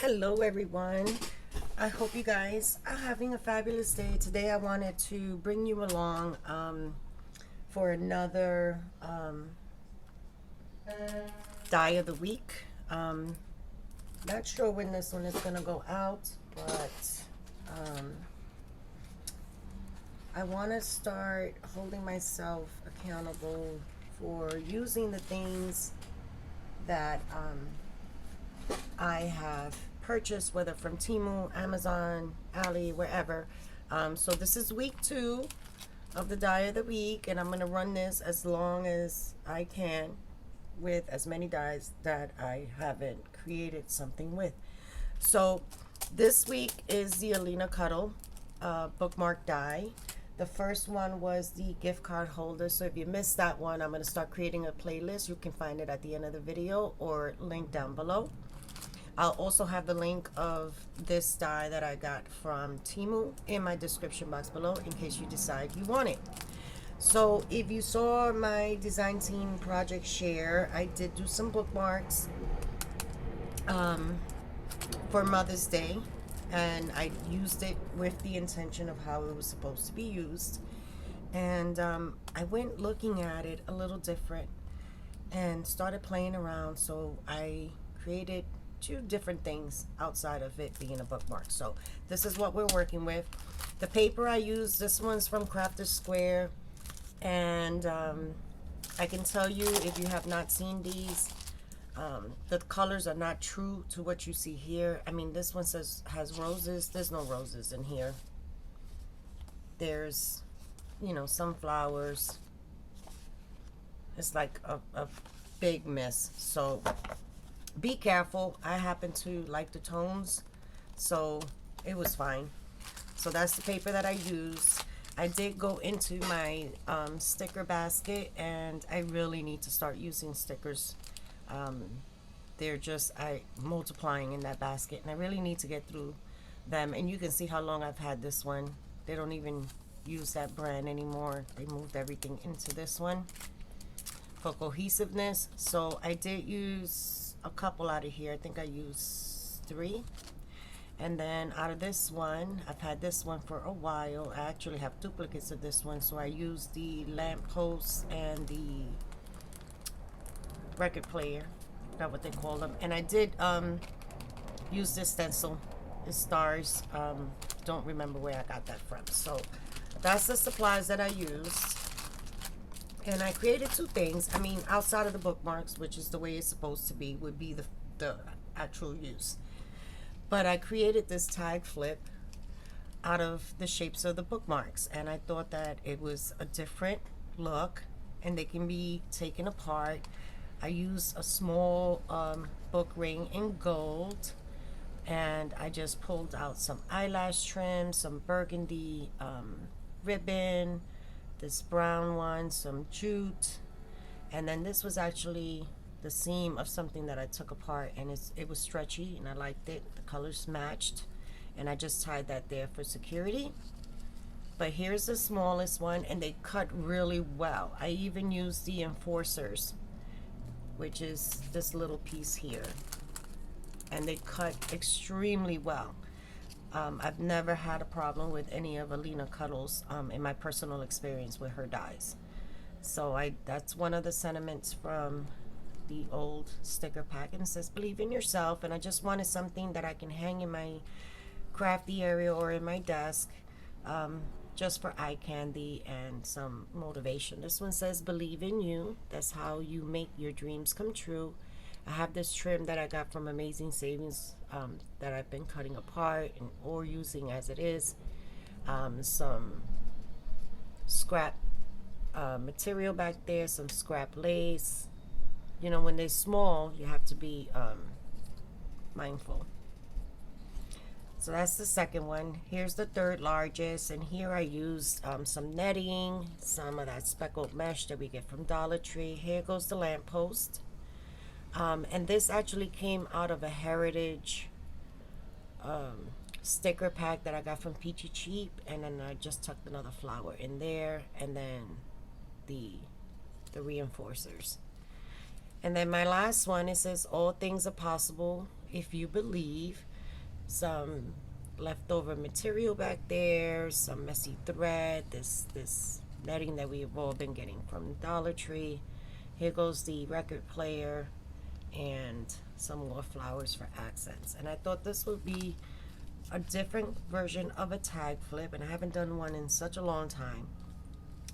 Hello everyone. I hope you guys are having a fabulous day. Today I wanted to bring you along for another die of the week. Not sure when this one is going to go out, but I want to start holding myself accountable for using the things that I have purchased, whether from Temu, Amazon, Ali, wherever. So this is week 2 of the die of the week, and I'm going to run this as long as I can with as many dies that I haven't created something with. So this week is the Alina Cuddle bookmark die. The first one was the gift card holder. So if you missed that one, I'm going to start creating a playlist. You can find it at the end of the video or link down below. I'll also have the link of this die that I got from Temu in my description box below in case you decide you want it. So if you saw my design team project share, I did do some bookmarks for Mother's Day, and I used it with the intention of how it was supposed to be used. And I went looking at it a little different and started playing around. So I created 2 different things outside of it being a bookmark. So this is what we're working with. The paper I use, this one's from Crafter Square, and I can tell you, if you have not seen these, the colors are not true to what you see here. I mean, this one has roses. There's no roses in here. There's, you know, some flowers. It's like a big mess. So be careful. I happen to like the tones, so it was fine. So that's the paper that I used. I did go into my sticker basket, and I really need to start using stickers. They're just multiplying in that basket, and I really need to get through them. And you can see how long I've had this one. They don't even use that brand anymore. They moved everything into this one for cohesiveness. So I did use a couple out of here. I think I used 3. And then out of this one, I've had this one for a while. I actually have duplicates of this one, so I used the lamppost and the record player. That's what they call them. And I did use this stencil. It's stars. Don't remember where I got that from. So that's the supplies that I used. And I created 2 things. I mean, outside of the bookmarks, which is the way it's supposed to be, would be the actual use. But I created this tag flip out of the shapes of the bookmarks, and I thought that it was a different look, and they can be taken apart. I used a small book ring in gold, and I just pulled out some eyelash trim, some burgundy ribbon, this brown one, some jute, and then this was actually the seam of something that I took apart, and it was stretchy, and I liked it. The colors matched, and I just tied that there for security. But here's the smallest one, and they cut really well. I even used the enforcers, which is this little piece here, and they cut extremely well. I've never had a problem with any of Alina Cuddle's in my personal experience with her dies. So that's one of the sentiments from the old sticker pack, and it says believe in yourself. And I just wanted something that I can hang in my crafty area or in my desk, just for eye candy and some motivation. This one says believe in you. That's how you make your dreams come true. I have this trim that I got from Amazing Savings that I've been cutting apart or using as it is. Some scrap material back there, some scrap lace. You know, when they're small, you have to be mindful. So that's the second one. Here's the third largest, and here I used some netting, some of that speckled mesh that we get from Dollar Tree. Here goes the lamppost. And this actually came out of a heritage sticker pack that I got from Peachy Cheap, and then I just tucked another flower in there, and then the reinforcers. And then my last one, it says all things are possible if you believe, some leftover material back there, some messy thread, this netting that we've all been getting from Dollar Tree. Here goes the record player and some more flowers for accents. And I thought this would be a different version of a tag flip, and I haven't done one in such a long time.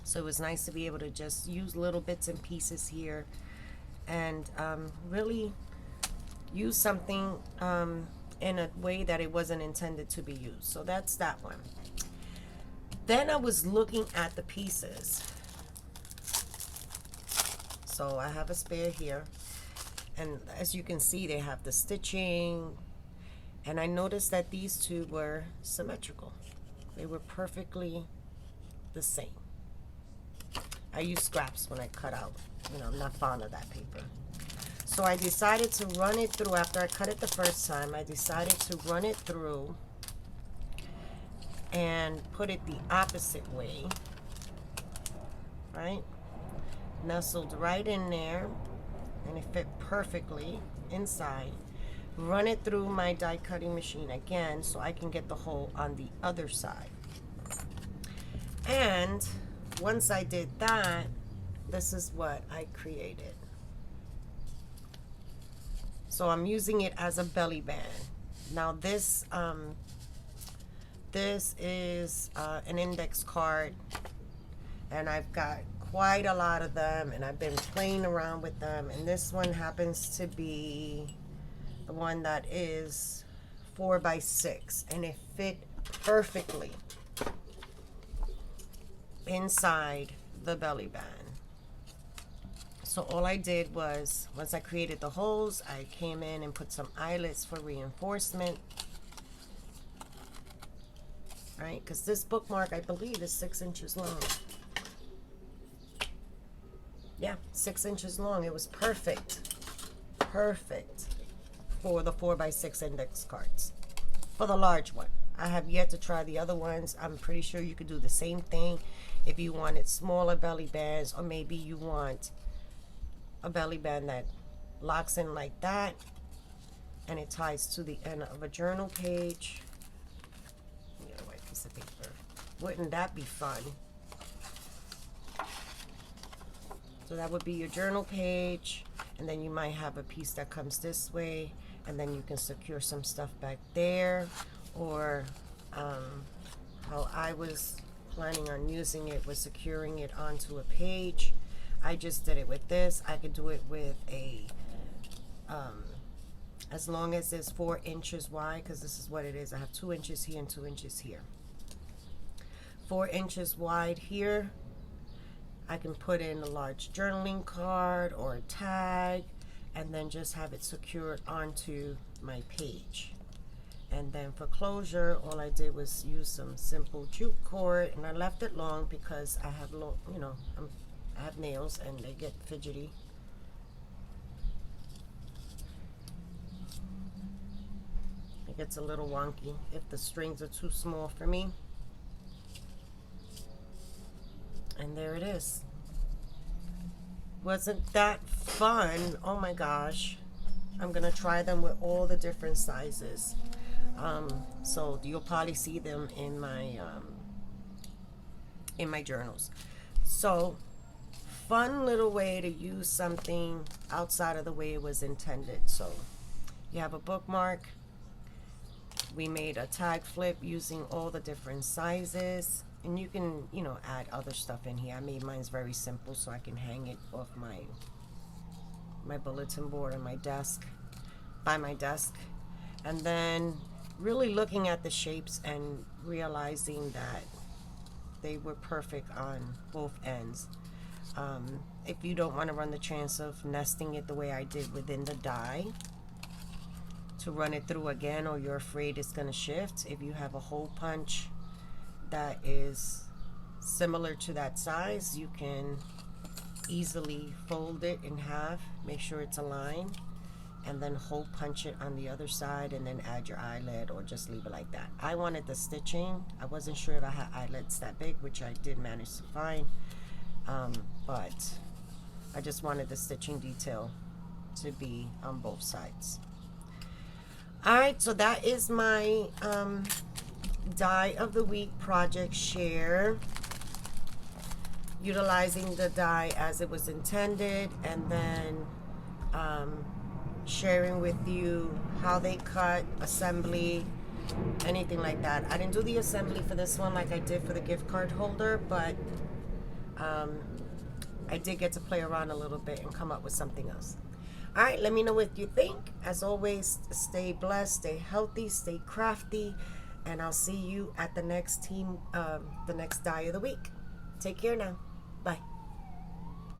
So it was nice to be able to just use little bits and pieces here and really use something in a way that it wasn't intended to be used. So that's that one. Then I was looking at the pieces. So I have a spare here, and as you can see, they have the stitching, and I noticed that these two were symmetrical. They were perfectly the same. I use scraps when I cut out. You know, I'm not fond of that paper. So I decided to run it through. After I cut it the first time, I decided to run it through and put it the opposite way, right? Nestled right in there, and it fit perfectly inside. Run it through my die cutting machine again so I can get the hole on the other side. And once I did that, this is what I created. So I'm using it as a belly band. Now this is an index card, and I've got quite a lot of them, and I've been playing around with them, and this one happens to be the one that is 4x6, and it fit perfectly inside the belly band. So all I did was, once I created the holes, I came in and put some eyelets for reinforcement, right? Because this bookmark, I believe, is 6 inches long. Yeah, 6 inches long. It was perfect. Perfect for the 4x6 index cards. For the large one. I have yet to try the other ones. I'm pretty sure you could do the same thing if you wanted smaller belly bands, or maybe you want a belly band that locks in like that and it ties to the end of a journal page. Get a white piece of paper. Wouldn't that be fun? So that would be your journal page, and then you might have a piece that comes this way, and then you can secure some stuff back there. Or how I was planning on using it was securing it onto a page. I just did it with this. I could do it with a as long as it's 4 inches wide, because this is what it is. I have 2 inches here and 2 inches here. 4 inches wide here. I can put in a large journaling card or a tag, and then just have it secured onto my page. And then for closure, all I did was use some simple jute cord, and I left it long because I have I have nails and they get fidgety. It gets a little wonky if the strings are too small for me. And there it is. Wasn't that fun? Oh my gosh. I'm gonna try them with all the different sizes. So you'll probably see them in my journals. So fun little way to use something outside of the way it was intended. So you have a bookmark. We made a tag flip using all the different sizes. And you can, add other stuff in here. I made mine's very simple so I can hang it off my bulletin board on my desk, by my desk. And then really looking at the shapes and realizing that they were perfect on both ends. If you don't want to run the chance of nesting it the way I did within the die, to run it through again, or you're afraid it's going to shift, if you have a hole punch that is similar to that size, you can easily fold it in half, make sure it's aligned, and then hole punch it on the other side, and then add your eyelet, or just leave it like that. I wanted the stitching. I wasn't sure if I had eyelets that big, which I did manage to find, but I just wanted the stitching detail to be on both sides. Alright, so that is my die of the week project share. Utilizing the die as it was intended, and then sharing with you how they cut, assembly, anything like that. I didn't do the assembly for this one like I did for the gift card holder, but I did get to play around a little bit and come up with something else. All right, let me know what you think. As always, stay blessed, stay healthy, stay crafty, and I'll see you at the next die of the week. Take care now.